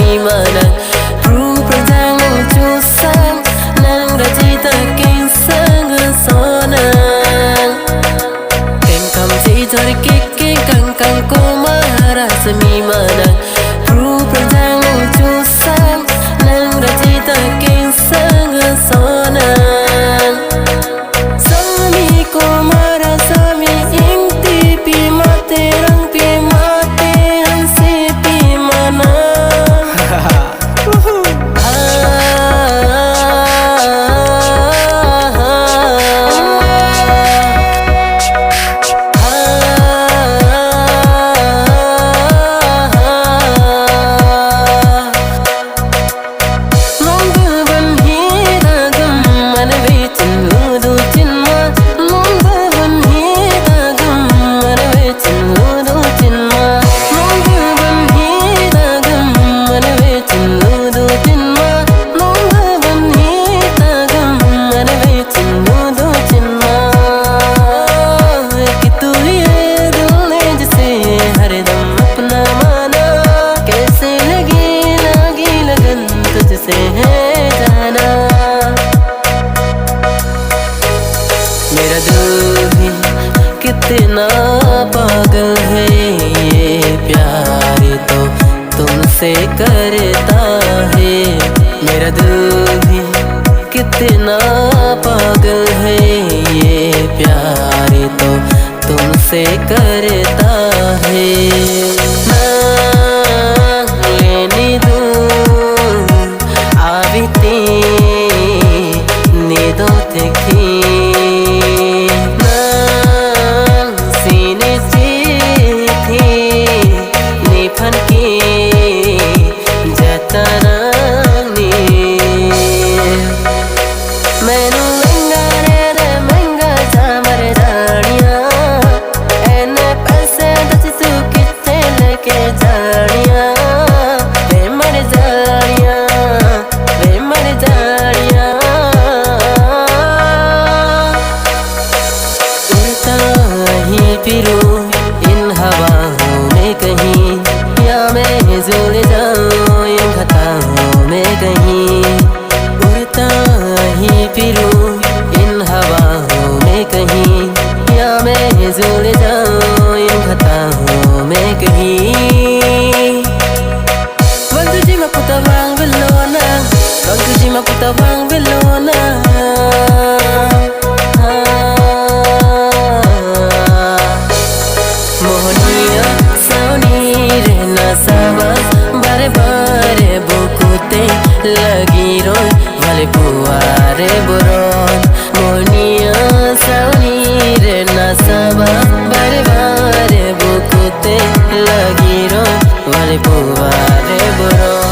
mi manang Rupang nang chusang nang rajita king sang sonang Ken kam si jor kik kang kang ko maras mi manang Rupang nang chusang nang rajita king sang sonang Sami ko maras sami ing tipi mate rang pi mate hansi pi mana मेरा दिल भी कितना पागल है ये प्यार तो तुमसे करता है मेरा दिल भी कितना पागल है ये प्यार तो तुमसे करता है लेनी दूर आविते नीदो देखी इन हवाओं में कहीं या मैं झूल जाऊं इन घटाओं में कहीं उड़ता ही फिरूं इन हवाओं में कहीं या मैं झूल जाऊं इन घटाओं में कहीं Wang tu jima puta wang belona Wang tu jima puta wang belona बारे बुकुते लगी रोय वाले पुआरे बुरोन मोनिया सावनी रे नसाबा बारे बुकुते लगी रोय वाले पुआरे बुरोन